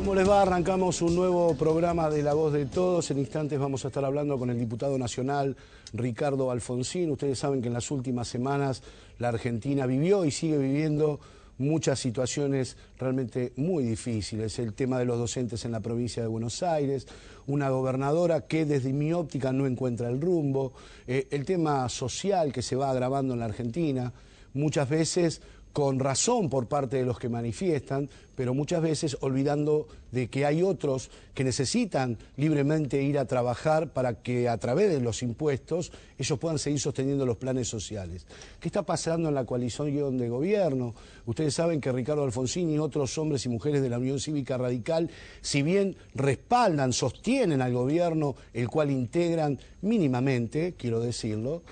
¿Cómo les va? Arrancamos un nuevo programa de La Voz de Todos. En instantes vamos a estar hablando con el diputado nacional Ricardo Alfonsín. Ustedes saben que en las últimas semanas la Argentina vivió y sigue viviendo muchas situaciones realmente muy difíciles. El tema de los docentes en la provincia de Buenos Aires, una gobernadora que desde mi óptica no encuentra el rumbo, el tema social que se va agravando en la Argentina, muchas veces con razón por parte de los que manifiestan, pero muchas veces olvidando de que hay otros que necesitan libremente ir a trabajar para que a través de los impuestos ellos puedan seguir sosteniendo los planes sociales. ¿Qué está pasando en la coalición de gobierno? Ustedes saben que Ricardo Alfonsín y otros hombres y mujeres de la Unión Cívica Radical, si bien respaldan, sostienen al gobierno, el cual integran mínimamente, quiero decirlo,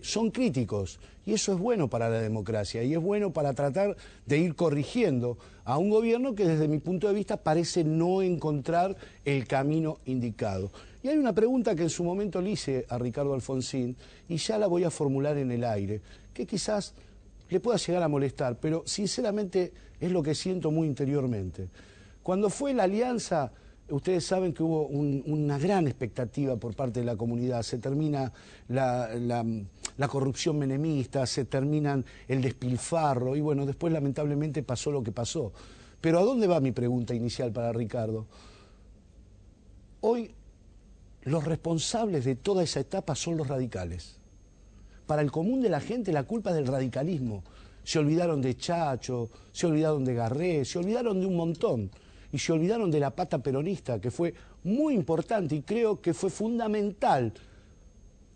son críticos, y eso es bueno para la democracia y es bueno para tratar de ir corrigiendo a un gobierno que desde mi punto de vista parece no encontrar el camino indicado. Y hay una pregunta que en su momento le hice a Ricardo Alfonsín y ya la voy a formular en el aire, que quizás le pueda llegar a molestar, pero sinceramente es lo que siento muy interiormente. Cuando fue la alianza, ustedes saben que hubo una gran expectativa por parte de la comunidad. Se termina la corrupción menemista, se terminan el despilfarro y bueno, después lamentablemente pasó lo que pasó. Pero ¿a dónde va mi pregunta inicial para Ricardo? Hoy los responsables de toda esa etapa son los radicales. Para el común de la gente la culpa es del radicalismo. Se olvidaron de Chacho, se olvidaron de Garré, se olvidaron de un montón. Y se olvidaron de la pata peronista, que fue muy importante y creo que fue fundamental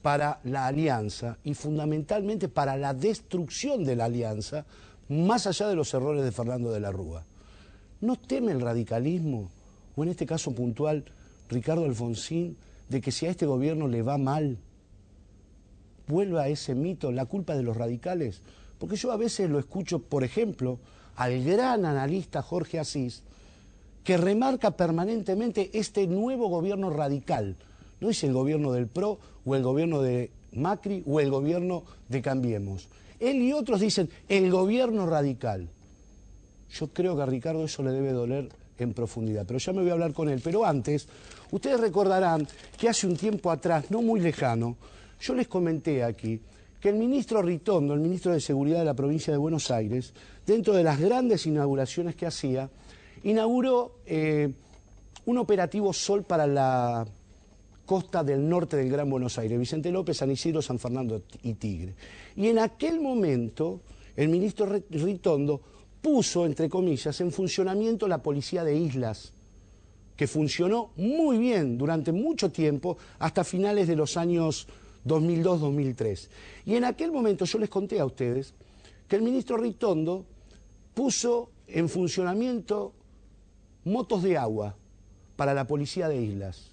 para la alianza y fundamentalmente para la destrucción de la alianza, más allá de los errores de Fernando de la Rúa. ¿No teme el radicalismo, o en este caso puntual, Ricardo Alfonsín, de que si a este gobierno le va mal, vuelva a ese mito, la culpa de los radicales? Porque yo a veces lo escucho, por ejemplo, al gran analista Jorge Asís, que remarca permanentemente este nuevo gobierno radical. No es el gobierno del PRO o el gobierno de Macri o el gobierno de Cambiemos. Él y otros dicen el gobierno radical. Yo creo que a Ricardo eso le debe doler en profundidad, pero ya me voy a hablar con él. Pero antes, ustedes recordarán que hace un tiempo atrás, no muy lejano, yo les comenté aquí que el ministro Ritondo, el ministro de Seguridad de la provincia de Buenos Aires, dentro de las grandes inauguraciones que hacía, inauguró un operativo Sol para la costa del norte del Gran Buenos Aires, Vicente López, San Isidro, San Fernando y Tigre. Y en aquel momento el ministro Ritondo puso, entre comillas, en funcionamiento la policía de islas, que funcionó muy bien durante mucho tiempo, hasta finales de los años 2002-2003. Y en aquel momento yo les conté a ustedes que el ministro Ritondo puso en funcionamiento motos de agua para la policía de islas.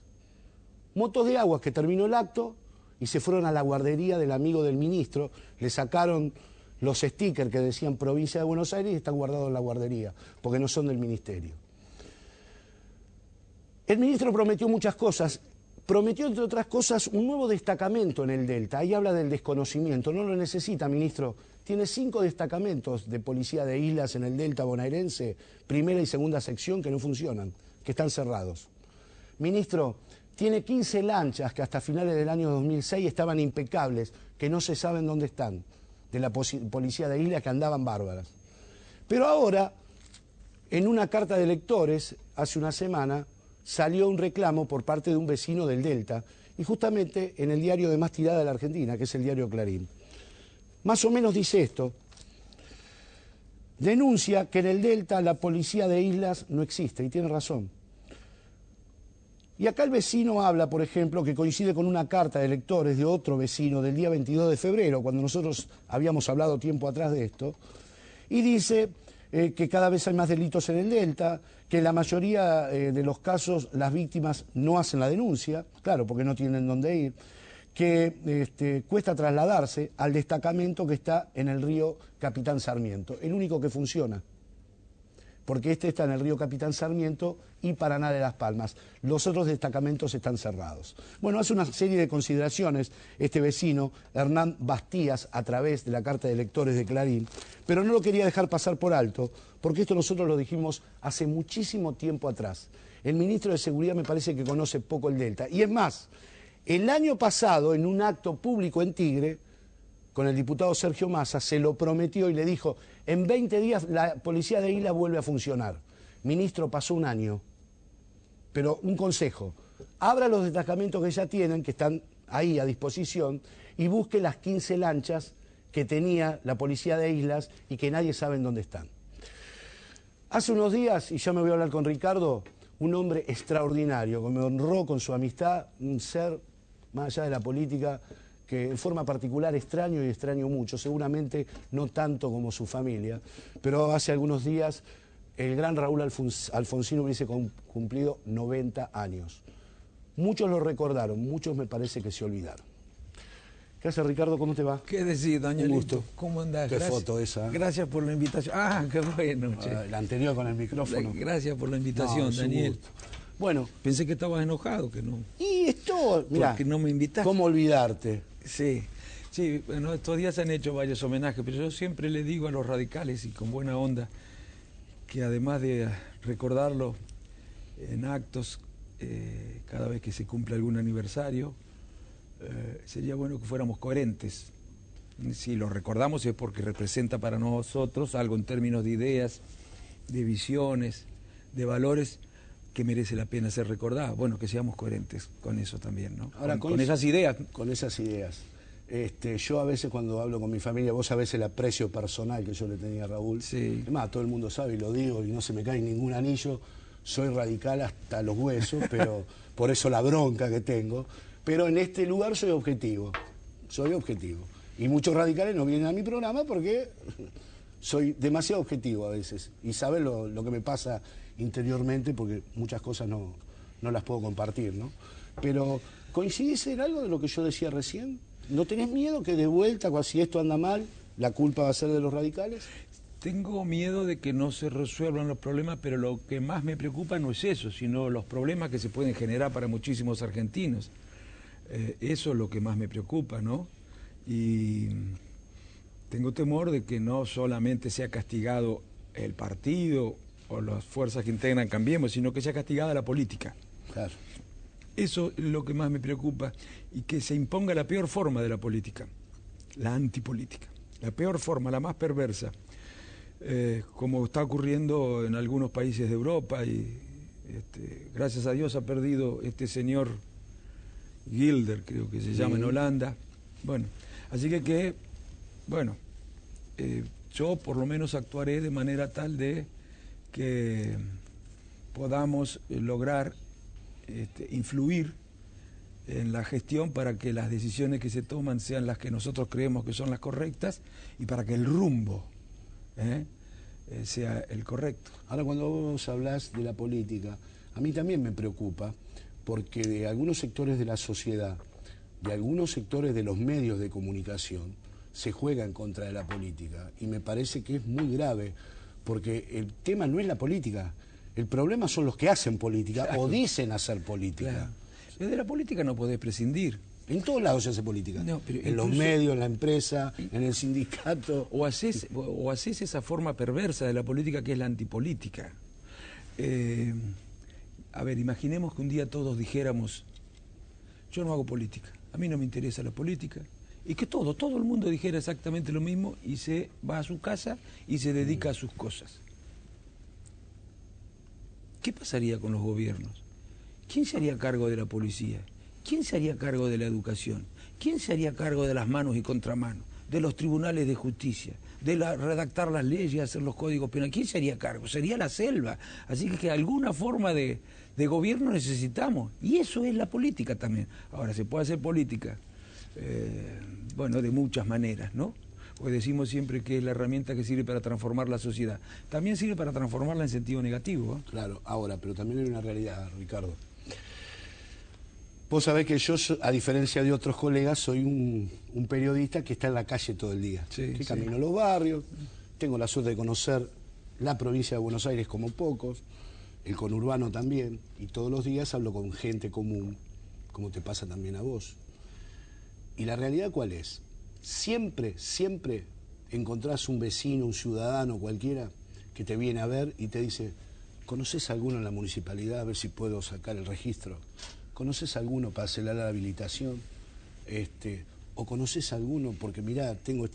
Motos de agua que terminó el acto y se fueron a la guardería del amigo del ministro, le sacaron los stickers que decían provincia de Buenos Aires y están guardados en la guardería, porque no son del ministerio. El ministro prometió muchas cosas, prometió entre otras cosas un nuevo destacamento en el Delta. Ahí habla del desconocimiento, no lo necesita, ministro. Tiene 5 destacamentos de policía de islas en el Delta bonaerense, primera y segunda sección, que no funcionan, que están cerrados. Ministro, tiene 15 lanchas que hasta finales del año 2006 estaban impecables, que no se saben dónde están, de la policía de islas, que andaban bárbaras. Pero ahora, en una carta de electores, hace una semana, salió un reclamo por parte de un vecino del Delta, y justamente en el diario de más tirada de la Argentina, que es el diario Clarín. Más o menos dice esto: denuncia que en el Delta la policía de islas no existe, y tiene razón. Y acá el vecino habla, por ejemplo, que coincide con una carta de electores de otro vecino del día 22 de febrero, cuando nosotros habíamos hablado tiempo atrás de esto, y dice que cada vez hay más delitos en el Delta, que en la mayoría de los casos las víctimas no hacen la denuncia, claro, porque no tienen dónde ir, que cuesta trasladarse al destacamento que está en el río Capitán Sarmiento, el único que funciona. porque este está en el río Capitán Sarmiento y Paraná de las Palmas. Los otros destacamentos están cerrados. Bueno, hace una serie de consideraciones este vecino, Hernán Bastías, a través de la carta de lectores de Clarín, pero no lo quería dejar pasar por alto, porque esto nosotros lo dijimos hace muchísimo tiempo atrás. El ministro de Seguridad me parece que conoce poco el Delta. Y es más, el año pasado, en un acto público en Tigre, con el diputado Sergio Massa, se lo prometió y le dijo, en 20 días la policía de Isla vuelve a funcionar. Ministro, pasó un año. Pero un consejo, abra los destacamentos que ya tienen, que están ahí a disposición, y busque las 15 lanchas que tenía la policía de Islas y que nadie sabe en dónde están. Hace unos días, y ya me voy a hablar con Ricardo, un hombre extraordinario, que me honró con su amistad, un ser, más allá de la política, que en forma particular extraño y extraño mucho, seguramente no tanto como su familia, pero hace algunos días el gran Raúl Alfonsino hubiese cumplido 90 años. Muchos lo recordaron, muchos me parece que se olvidaron. ¿Qué haces, Ricardo? ¿Cómo te va? ¿Qué decís, doña Lito? ¿Cómo andás? Qué foto esa. Gracias por la invitación. Ah, qué bueno. La anterior con el micrófono. Gracias por la invitación, Daniel. Bueno. Pensé que estabas enojado, que no. Y esto, mira, porque no me invitaste. ¿Cómo olvidarte? Sí, bueno, estos días se han hecho varios homenajes, pero yo siempre le digo a los radicales, y con buena onda, que además de recordarlo en actos, cada vez que se cumple algún aniversario, sería bueno que fuéramos coherentes. Si lo recordamos es porque representa para nosotros algo en términos de ideas, de visiones, de valores que merece la pena ser recordado. Bueno, que seamos coherentes con eso también, ¿no? Ahora, con esas ideas. Con esas ideas. Yo a veces cuando hablo con mi familia, vos sabés el aprecio personal que yo le tenía a Raúl. Sí. Es más, todo el mundo sabe y lo digo y no se me cae ningún anillo. Soy radical hasta los huesos, pero por eso la bronca que tengo. Pero en este lugar soy objetivo. Soy objetivo. Y muchos radicales no vienen a mi programa porque soy demasiado objetivo a veces. Y saben lo que me pasa interiormente porque muchas cosas no las puedo compartir, ¿no? Pero, ¿coincidís en algo de lo que yo decía recién? ¿No tenés miedo que de vuelta, si esto anda mal, la culpa va a ser de los radicales? Tengo miedo de que no se resuelvan los problemas, pero lo que más me preocupa no es eso, sino los problemas que se pueden generar para muchísimos argentinos. Eso es lo que más me preocupa, ¿no? Y tengo temor de que no solamente sea castigado el partido o las fuerzas que integran Cambiemos, sino que sea castigada la política. Claro. Eso es lo que más me preocupa, y que se imponga la peor forma de la política, la antipolítica, la peor forma, la más perversa, como está ocurriendo en algunos países de Europa, y gracias a Dios ha perdido este señor Gilder, creo que se llama en Holanda. Bueno, así que yo por lo menos actuaré de manera tal de que podamos lograr influir en la gestión para que las decisiones que se toman sean las que nosotros creemos que son las correctas y para que el rumbo sea el correcto. Ahora, cuando vos hablás de la política, a mí también me preocupa porque de algunos sectores de la sociedad, de algunos sectores de los medios de comunicación, se juega en contra de la política y me parece que es muy grave porque el tema no es la política. El problema son los que hacen política, claro, o dicen hacer política. Claro. De la política no podés prescindir. En todos lados se hace política. No, pero en los medios, en la empresa, en el sindicato. O haces esa forma perversa de la política que es la antipolítica. A ver, imaginemos que un día todos dijéramos, yo no hago política, a mí no me interesa la política, y que todo el mundo dijera exactamente lo mismo y se va a su casa y se dedica a sus cosas. ¿Qué pasaría con los gobiernos? ¿Quién se haría cargo de la policía? ¿Quién se haría cargo de la educación? ¿Quién se haría cargo de las manos y contramanos? De los tribunales de justicia, de redactar las leyes, hacer los códigos penales. ¿Quién se haría cargo? Sería la selva. Así que alguna forma de gobierno necesitamos. Y eso es la política también. Ahora, se puede hacer política, de muchas maneras, ¿no? Pues decimos siempre que es la herramienta que sirve para transformar la sociedad. También sirve para transformarla en sentido negativo, ¿eh? Claro, ahora, pero también hay una realidad, Ricardo. Vos sabés que yo, a diferencia de otros colegas, soy un periodista que está en la calle todo el día. Sí, que camino los barrios, tengo la suerte de conocer la provincia de Buenos Aires como pocos, el conurbano también, y todos los días hablo con gente común, como te pasa también a vos. ¿Y la realidad cuál es? Siempre, siempre encontrás un vecino, un ciudadano, cualquiera, que te viene a ver y te dice, ¿conoces a alguno en la municipalidad? A ver si puedo sacar el registro. ¿Conoces a alguno para acelerar la habilitación? ¿O conoces a alguno? Porque mirá, tengo...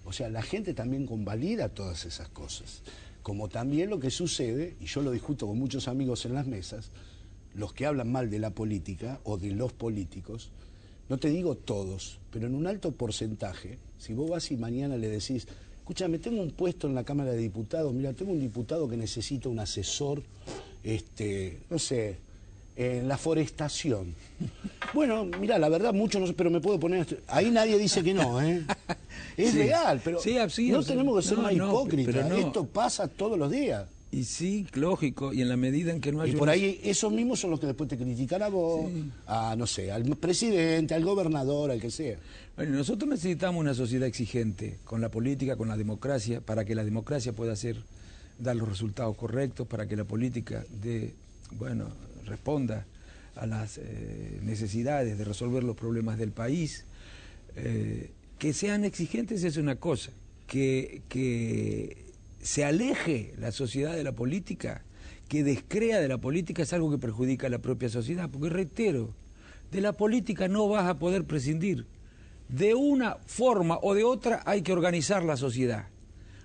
O sea, la gente también convalida todas esas cosas. Como también lo que sucede, y yo lo discuto con muchos amigos en las mesas, los que hablan mal de la política o de los políticos, no te digo todos, pero en un alto porcentaje, si vos vas y mañana le decís, escúchame, tengo un puesto en la Cámara de Diputados, mira, tengo un diputado que necesita un asesor, no sé, en la forestación. Bueno, mira, la verdad, mucho no sé, pero me puedo poner... Ahí nadie dice que no, ¿eh? Es Sí, legal, pero sí, no tenemos que ser más no, hipócritas. pero no. Esto pasa todos los días. Y sí, lógico, y en la medida en que no hay... Y por ahí esos mismos son los que después te critican a vos, Sí. a, no sé, al presidente, al gobernador, al que sea. Bueno, nosotros necesitamos una sociedad exigente con la política, con la democracia, para que la democracia pueda dar los resultados correctos, para que la política responda a las necesidades de resolver los problemas del país. Que sean exigentes es una cosa, que se aleje la sociedad de la política, que descrea de la política, es algo que perjudica a la propia sociedad, porque reitero, de la política no vas a poder prescindir. De una forma o de otra hay que organizar la sociedad.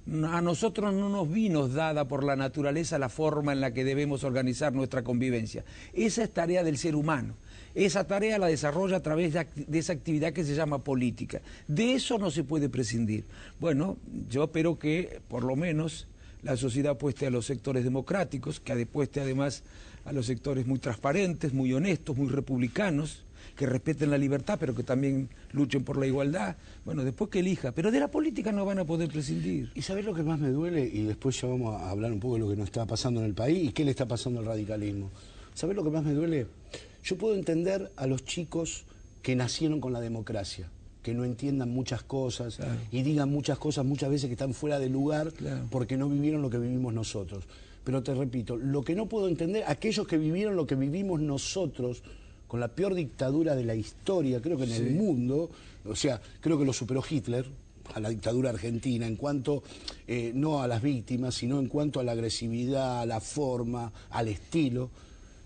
A nosotros no nos vino dada por la naturaleza la forma en la que debemos organizar nuestra convivencia. Esa es tarea del ser humano. Esa tarea la desarrolla a través de esa actividad que se llama política. De eso no se puede prescindir. Bueno, yo espero que por lo menos la sociedad apueste a los sectores democráticos, que apueste además a los sectores muy transparentes, muy honestos, muy republicanos, que respeten la libertad, pero que también luchen por la igualdad. Bueno, después que elija, pero de la política no van a poder prescindir. ¿Y sabés lo que más me duele? Y después ya vamos a hablar un poco de lo que nos está pasando en el país y qué le está pasando al radicalismo. ¿Sabés lo que más me duele? Yo puedo entender a los chicos que nacieron con la democracia, que no entiendan muchas cosas, claro, y digan muchas cosas muchas veces que están fuera de lugar, claro, porque no vivieron lo que vivimos nosotros. Pero te repito, lo que no puedo entender, aquellos que vivieron lo que vivimos nosotros, con la peor dictadura de la historia, creo que en el mundo, o sea, creo que lo superó Hitler, a la dictadura argentina, en cuanto no a las víctimas, sino en cuanto a la agresividad, a la forma, al estilo.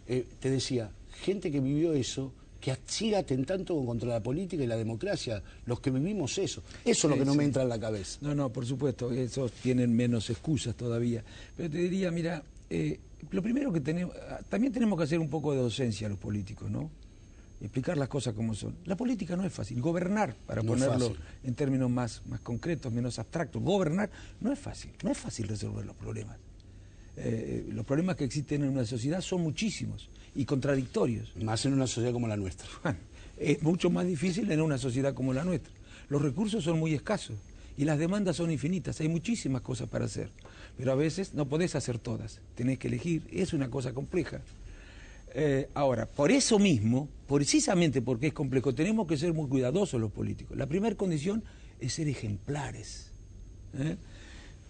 Te decía, gente que vivió eso, que sigue atentando contra la política y la democracia, los que vivimos eso. Eso es lo que no me entra en la cabeza. No, por supuesto, esos tienen menos excusas todavía. Pero te diría, mira, lo primero que tenemos, también tenemos que hacer un poco de docencia a los políticos, ¿no? Explicar las cosas como son. La política no es fácil. Gobernar, para no ponerlo en términos más concretos, menos abstractos, gobernar no es fácil. No es fácil resolver los problemas. Los problemas que existen en una sociedad son muchísimos y contradictorios. Más en una sociedad como la nuestra. Bueno, es mucho más difícil en una sociedad como la nuestra. Los recursos son muy escasos y las demandas son infinitas. Hay muchísimas cosas para hacer, pero a veces no podés hacer todas. Tenés que elegir. Es una cosa compleja. Ahora, por eso mismo, precisamente porque es complejo, tenemos que ser muy cuidadosos los políticos. La primera condición es ser ejemplares.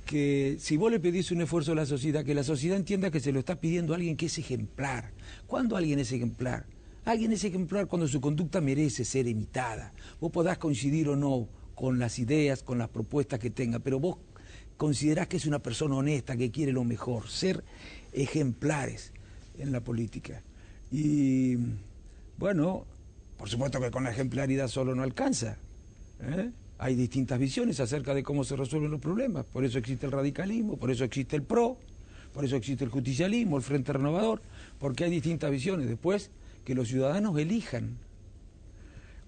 Que si vos le pedís un esfuerzo a la sociedad, que la sociedad entienda que se lo está pidiendo a alguien que es ejemplar. ¿Cuándo alguien es ejemplar? Alguien es ejemplar cuando su conducta merece ser imitada. Vos podás coincidir o no con las ideas, con las propuestas que tenga, pero vos considerás que es una persona honesta, que quiere lo mejor. Ser ejemplares en la política. Y bueno, por supuesto que con la ejemplaridad solo no alcanza. Hay distintas visiones acerca de cómo se resuelven los problemas. Por eso existe el radicalismo, por eso existe el PRO, por eso existe el justicialismo, el Frente Renovador, porque hay distintas visiones. Después, que los ciudadanos elijan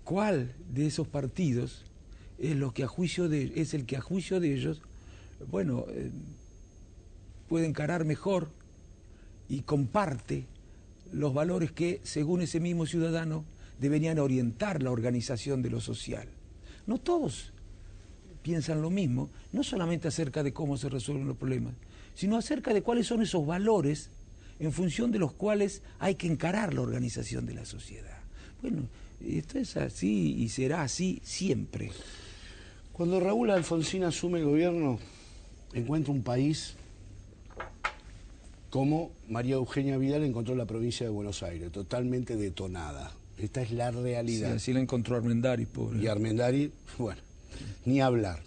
cuál de esos partidos es el que a juicio de ellos, bueno, puede encarar mejor y comparte los valores que, según ese mismo ciudadano, deberían orientar la organización de lo social. No todos piensan lo mismo, no solamente acerca de cómo se resuelven los problemas, sino acerca de cuáles son esos valores en función de los cuales hay que encarar la organización de la sociedad. Bueno, esto es así y será así siempre. Cuando Raúl Alfonsín asume el gobierno, encuentra un país como María Eugenia Vidal encontró la provincia de Buenos Aires, totalmente detonada. Esta es la realidad. Sí, así la encontró Armendáriz, pobre. Y Armendáriz, bueno, ni hablar.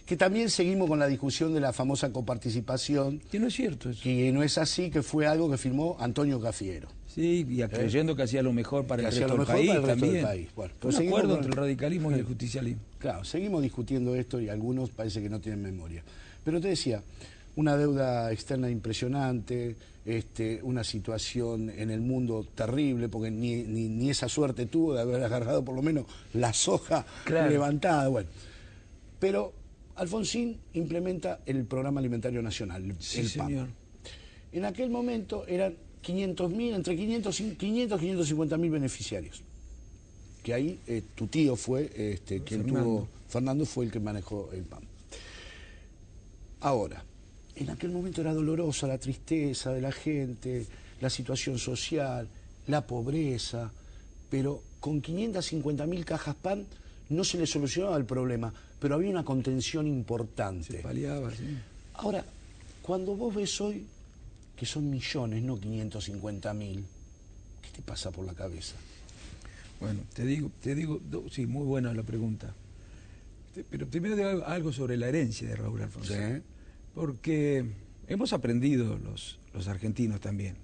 Que también seguimos con la discusión de la famosa coparticipación. Que no es cierto eso. Que no es así, que fue algo que firmó Antonio Cafiero. Sí, y creyendo que hacía lo mejor para el resto del país también. Bueno, un acuerdo entre el radicalismo y el justicialismo. Claro, seguimos discutiendo esto y algunos parece que no tienen memoria. Pero te decía, una deuda externa impresionante, una situación en el mundo terrible, porque ni esa suerte tuvo de haber agarrado por lo menos la soja levantada. Bueno, pero Alfonsín implementa el Programa Alimentario Nacional, el PAN. Señor. En aquel momento eran 500.000, entre 500 y 550.000 beneficiarios. Que ahí tu tío fue, Fernando fue el que manejó el PAN. Ahora, en aquel momento era dolorosa la tristeza de la gente, la situación social, la pobreza, pero con 550.000 cajas PAN no se le solucionaba el problema, pero había una contención importante. Se paliaba, sí. Ahora, cuando vos ves hoy que son millones, no 550.000, ¿qué te pasa por la cabeza? Bueno, te digo, sí, muy buena la pregunta. Pero primero digo algo sobre la herencia de Raúl Alfonsín. ¿Sí? Porque hemos aprendido los argentinos también,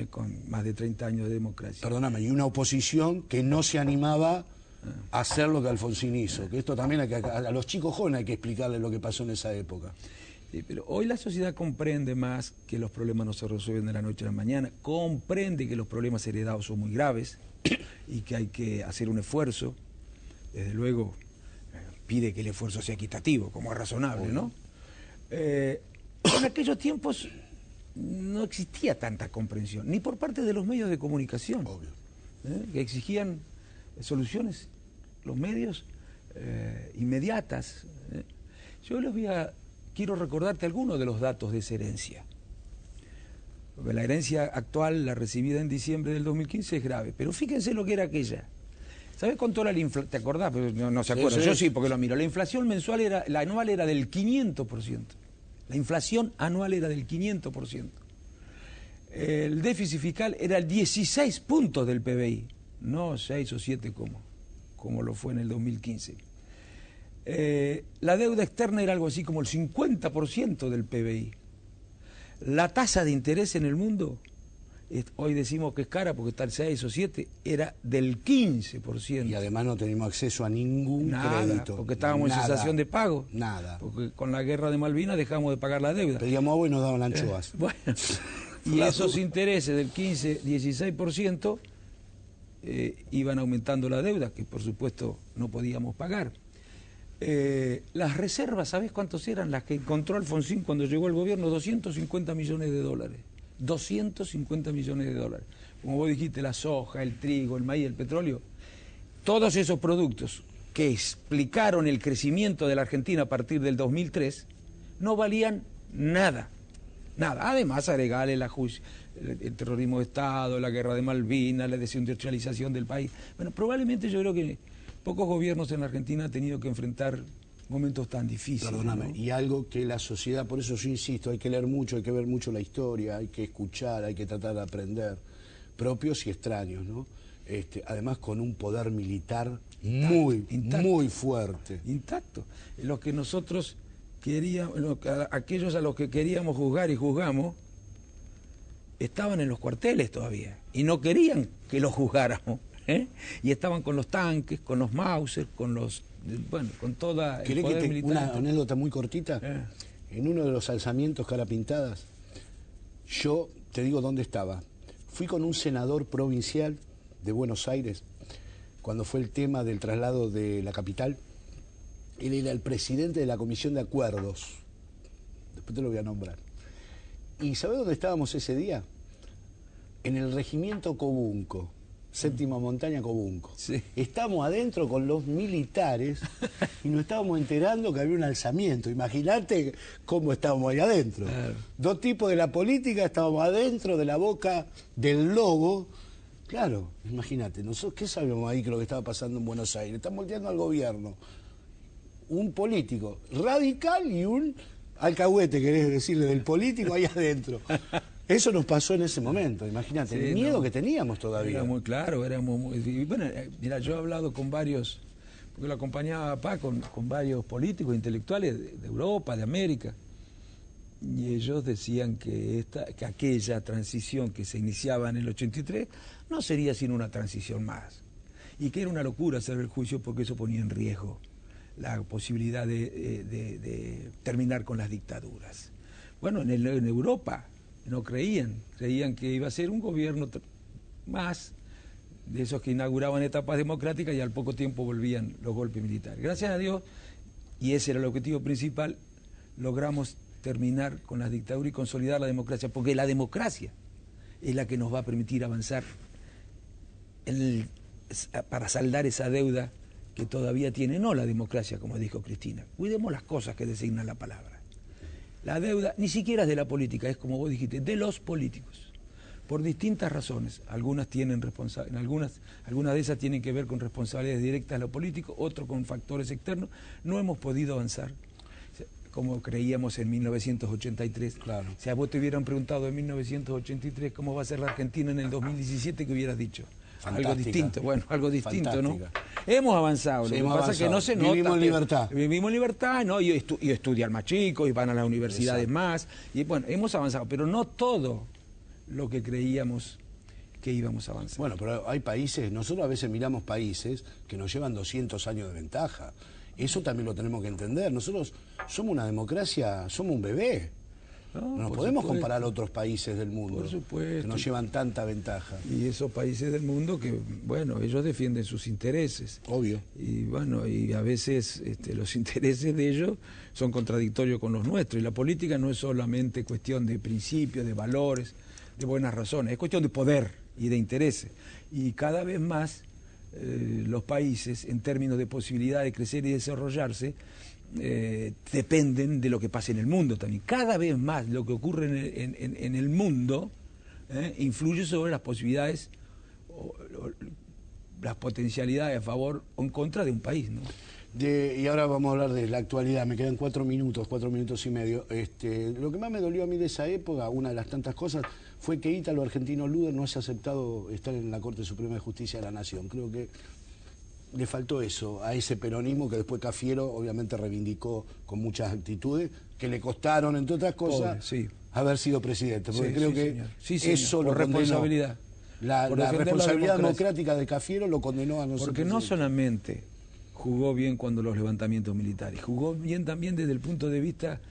con más de 30 años de democracia. Perdóname, y una oposición que no se animaba a hacer lo que Alfonsín hizo, que esto también a los chicos jóvenes hay que explicarles lo que pasó en esa época. Sí, pero hoy la sociedad comprende más que los problemas no se resuelven de la noche a la mañana, comprende que los problemas heredados son muy graves y que hay que hacer un esfuerzo. Desde luego pide que el esfuerzo sea equitativo, como es razonable, ¿no? En aquellos tiempos no existía tanta comprensión, ni por parte de los medios de comunicación, que exigían soluciones, los medios inmediatas. Yo quiero recordarte algunos de los datos de esa herencia. Porque la herencia actual, la recibida en diciembre del 2015, es grave, pero fíjense lo que era aquella. ¿Sabes cuánto era la inflación? ¿Te acordás? No se acuerda. Sí. Yo sí, porque lo miro. La inflación mensual la anual era del 500%. La inflación anual era del 500%. El déficit fiscal era el 16 puntos del PBI, no 6 o 7 como lo fue en el 2015. La deuda externa era algo así como el 50% del PBI. La tasa de interés en el mundo, hoy decimos que es cara porque está el 6 o 7, era del 15%. Y además no tenemos acceso a ningún crédito. Porque estábamos en cesación de pago. Nada. Porque con la guerra de Malvinas dejamos de pagar la deuda. Pedíamos agua y nos daban anchoas. Bueno, y esos intereses del 15-16% iban aumentando la deuda, que por supuesto no podíamos pagar. Las reservas, ¿sabés cuántos eran las que encontró Alfonsín cuando llegó al gobierno? 250 millones de dólares. 250 millones de dólares. Como vos dijiste, la soja, el trigo, el maíz, el petróleo, todos esos productos que explicaron el crecimiento de la Argentina a partir del 2003, no valían nada. Nada. Además, agregarle el terrorismo de Estado, la guerra de Malvinas, la desindustrialización del país. Bueno, probablemente yo creo que pocos gobiernos en la Argentina han tenido que enfrentar momentos tan difíciles. Perdóname, ¿no? Y algo que la sociedad, por eso yo insisto, hay que leer mucho, hay que ver mucho la historia, hay que escuchar, hay que tratar de aprender, propios y extraños, ¿no? Además con un poder militar intacto, muy fuerte. Intacto. Lo que nosotros queríamos, aquellos a los que queríamos juzgar y juzgamos, estaban en los cuarteles todavía y no querían que los juzgáramos. Y estaban con los tanques, con los Mauser, con toda el poder militar. Una anécdota muy cortita. En uno de los alzamientos cara pintadas, yo te digo dónde estaba. Fui con un senador provincial de Buenos Aires cuando fue el tema del traslado de la capital. Él era el presidente de la Comisión de Acuerdos. Después te lo voy a nombrar. ¿Y sabés dónde estábamos ese día? En el regimiento Cobunco. Séptima Montaña Cobunco. Sí. Estamos adentro con los militares y nos estábamos enterando que había un alzamiento. Imagínate cómo estábamos ahí adentro. Claro. Dos tipos de la política estábamos adentro de la boca del lobo. Claro, imagínate, nosotros qué sabíamos ahí que lo que estaba pasando en Buenos Aires. Están volteando al gobierno. Un político radical y un alcahuete, querés decirle, del político ahí adentro. Eso nos pasó en ese momento, imagínate, Sí, el miedo no. que teníamos todavía. Era muy claro, éramos muy... y bueno, mira, yo he hablado con varios, porque lo acompañaba a papá con varios políticos, intelectuales de Europa, de América, y ellos decían que aquella transición que se iniciaba en el 83 no sería sino una transición más, y que era una locura hacer el juicio porque eso ponía en riesgo la posibilidad de terminar con las dictaduras. Bueno, en Europa no creían que iba a ser un gobierno más de esos que inauguraban etapas democráticas y al poco tiempo volvían los golpes militares. Gracias a Dios, y ese era el objetivo principal, logramos terminar con las dictaduras y consolidar la democracia, porque la democracia es la que nos va a permitir avanzar para saldar esa deuda que todavía tiene, no la democracia, como dijo Cristina. Cuidemos las cosas que designan la palabra. La deuda ni siquiera es de la política, es como vos dijiste, de los políticos, por distintas razones. Algunas de esas tienen que ver con responsabilidades directas de los políticos, otras con factores externos. No hemos podido avanzar como creíamos en 1983. Claro. Si a vos te hubieran preguntado en 1983 cómo va a ser la Argentina en el 2017, ¿qué hubieras dicho? Fantástica. Algo distinto, bueno, algo distinto, Fantástica. ¿no? Hemos avanzado, Sí, lo que hemos pasa es que no se nota. Vivimos en libertad. Vivimos en libertad, ¿no? Y estudian más chicos, y van a las universidades. Exacto. Más, y bueno, hemos avanzado, pero no todo lo que creíamos que íbamos a avanzar. Bueno, pero hay países, nosotros a veces miramos países que nos llevan 200 años de ventaja. Eso también lo tenemos que entender. Nosotros somos una democracia, somos un bebé. No nos podemos comparar a otros países del mundo Por supuesto. que nos llevan tanta ventaja. Y esos países del mundo que, bueno, ellos defienden sus intereses. Obvio. Y bueno, y a veces los intereses de ellos son contradictorios con los nuestros. Y la política no es solamente cuestión de principios, de valores, de buenas razones, es cuestión de poder y de intereses. Y cada vez más los países, en términos de posibilidad de crecer y desarrollarse, dependen de lo que pasa en el mundo también. Cada vez más lo que ocurre en el mundo influye sobre las posibilidades, las potencialidades a favor o en contra de un país, ¿no? Y ahora vamos a hablar de la actualidad. Me quedan 4 minutos y medio. Lo que más me dolió a mí de esa época, una de las tantas cosas, fue que Ítalo Argentino Luder no haya aceptado estar en la Corte Suprema de Justicia de la Nación. Creo que le faltó eso, a ese peronismo que después Cafiero obviamente reivindicó con muchas actitudes, que le costaron, entre otras cosas, Pobre, sí. haber sido presidente. Porque Sí, creo sí, que señor. Sí, señor. eso Por lo condenó. responsabilidad. La Por defender la responsabilidad democracia. democrática de Cafiero lo condenó a no ser Porque no presidente. solamente jugó bien cuando los levantamientos militares, jugó bien también desde el punto de vista,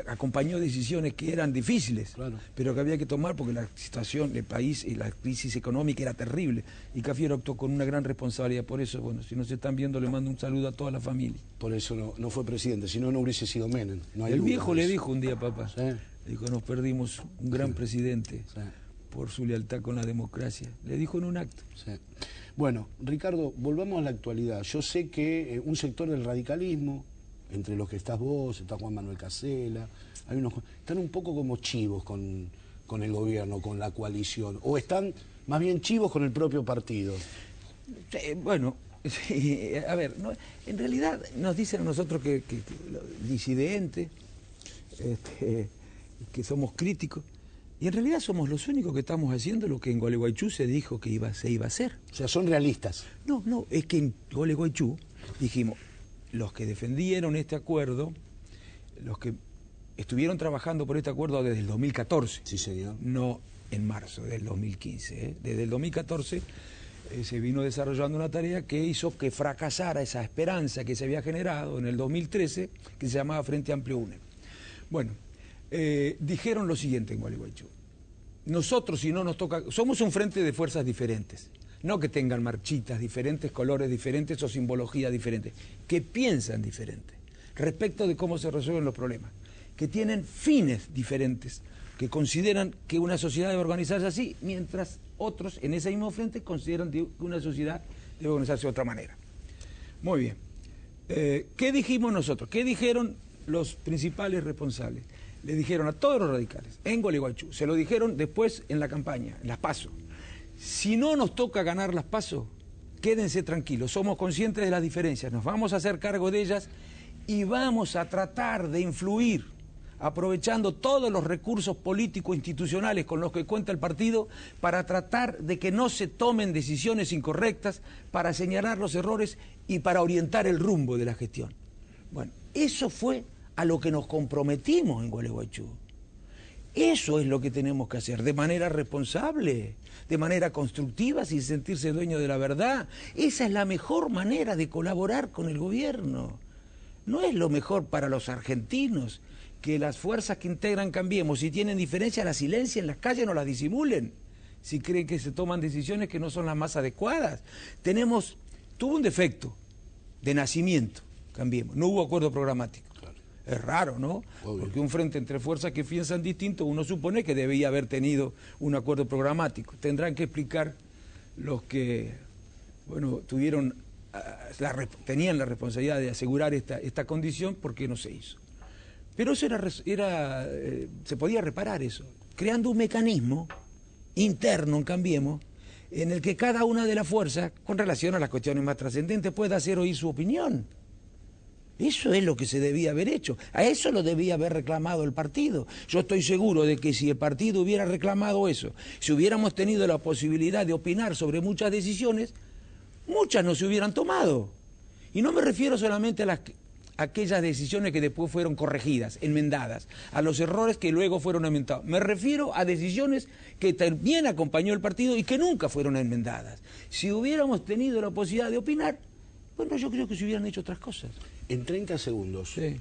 acompañó decisiones que eran difíciles, Claro. pero que había que tomar porque la situación del país y la crisis económica era terrible. Y Cafiero actuó con una gran responsabilidad. Por eso, bueno, si nos están viendo, le mando un saludo a toda la familia. Por eso no fue presidente, si no, no hubiese sido Menem. No hay El duda viejo de le eso. dijo un día, papá, Sí. le dijo, nos perdimos un gran presidente Sí. por su lealtad con la democracia. Le dijo en un acto. Sí. Bueno, Ricardo, volvamos a la actualidad. Yo sé que un sector del radicalismo, entre los que estás vos, está Juan Manuel Casella, están un poco como chivos con el gobierno, con la coalición, o están más bien chivos con el propio partido. Bueno, sí, a ver, en realidad nos dicen a nosotros que disidentes, que somos críticos, y en realidad somos los únicos que estamos haciendo lo que en Gualeguaychú se dijo que se iba a hacer. O sea, son realistas. No, es que en Gualeguaychú dijimos, los que defendieron este acuerdo, los que estuvieron trabajando por este acuerdo desde el 2014, Sí, señor. no en marzo del 2015, desde el 2014 se vino desarrollando una tarea que hizo que fracasara esa esperanza que se había generado en el 2013, que se llamaba Frente Amplio UNE. Bueno, dijeron lo siguiente en Gualeguaychú: nosotros, si no nos toca, somos un frente de fuerzas diferentes, no que tengan marchitas diferentes, colores diferentes o simbología diferente, que piensan diferente respecto de cómo se resuelven los problemas, que tienen fines diferentes, que consideran que una sociedad debe organizarse así, mientras otros en ese mismo frente consideran que una sociedad debe organizarse de otra manera. Muy bien. ¿Qué dijimos nosotros? ¿Qué dijeron los principales responsables? Le dijeron a todos los radicales en Gualeguaychú, se lo dijeron después en la campaña, en las PASO: si no nos toca ganar las PASO, quédense tranquilos, somos conscientes de las diferencias, nos vamos a hacer cargo de ellas y vamos a tratar de influir aprovechando todos los recursos políticos institucionales con los que cuenta el partido para tratar de que no se tomen decisiones incorrectas, para señalar los errores y para orientar el rumbo de la gestión. Bueno, eso fue a lo que nos comprometimos en Gualeguaychú. Eso es lo que tenemos que hacer, de manera responsable, de manera constructiva, sin sentirse dueño de la verdad. Esa es la mejor manera de colaborar con el gobierno. No es lo mejor para los argentinos que las fuerzas que integran Cambiemos, si tienen diferencias, las silencien en las calles, no las disimulen, si creen que se toman decisiones que no son las más adecuadas. Tuvo un defecto de nacimiento, Cambiemos, no hubo acuerdo programático. Claro. Es raro, ¿no? Obvio. Porque un frente entre fuerzas que piensan distinto, uno supone que debía haber tenido un acuerdo programático. Tendrán que explicar los que, bueno, tenían la responsabilidad de asegurar esta condición, ¿por qué no se hizo? Pero eso se podía reparar eso, creando un mecanismo interno en Cambiemos, en el que cada una de las fuerzas, con relación a las cuestiones más trascendentes, pueda hacer oír su opinión. Eso es lo que se debía haber hecho, a eso lo debía haber reclamado el partido. Yo estoy seguro de que si el partido hubiera reclamado eso, si hubiéramos tenido la posibilidad de opinar sobre muchas decisiones, muchas no se hubieran tomado. Y no me refiero solamente a aquellas decisiones que después fueron corregidas, enmendadas, a los errores que luego fueron enmendados. Me refiero a decisiones que también acompañó el partido y que nunca fueron enmendadas. Si hubiéramos tenido la posibilidad de opinar, bueno, yo creo que se hubieran hecho otras cosas. En 30 segundos, sí.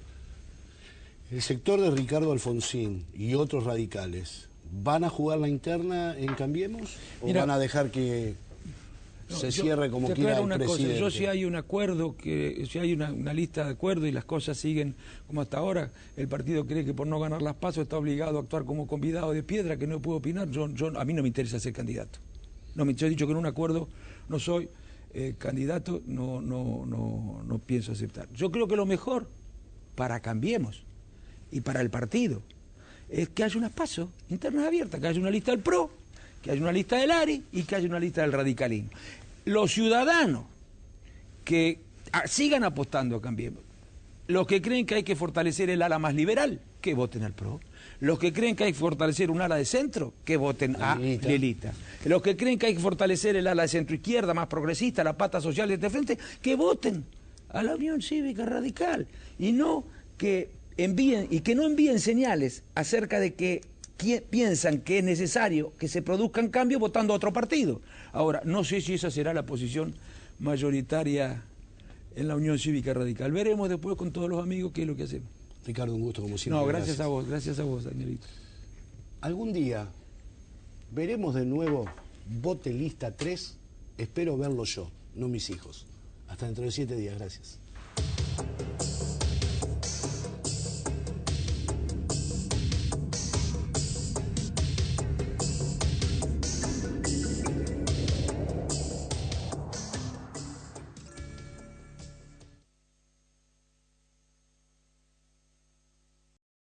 El sector de Ricardo Alfonsín y otros radicales, ¿van a jugar la interna en Cambiemos? ¿O van a dejar que se cierre como quiera el presidente? Yo si hay un acuerdo, si hay una lista de acuerdos y las cosas siguen como hasta ahora, el partido cree que por no ganar las PASO está obligado a actuar como convidado de piedra, que no puedo opinar, a mí no me interesa ser candidato. Yo he dicho que en un acuerdo no soy candidato, no pienso aceptar. Yo creo que lo mejor para Cambiemos y para el partido es que haya unas PASO internas abiertas, que haya una lista del PRO, que haya una lista del ARI y que haya una lista del radicalismo. Los ciudadanos que sigan apostando a Cambiemos, los que creen que hay que fortalecer el ala más liberal, que voten al PRO. Los que creen que hay que fortalecer un ala de centro, que voten a Lelita. Los que creen que hay que fortalecer el ala de centro izquierda, más progresista, la pata social de este frente, que voten a la Unión Cívica Radical. Y que no envíen señales acerca de que piensan que es necesario que se produzcan cambios votando a otro partido. Ahora, no sé si esa será la posición mayoritaria en la Unión Cívica Radical. Veremos después con todos los amigos qué es lo que hacemos. Ricardo, un gusto como siempre. No, gracias a vos, Danielito. Algún día veremos de nuevo Vote Lista 3. Espero verlo yo, no mis hijos. Hasta dentro de 7 días. Gracias.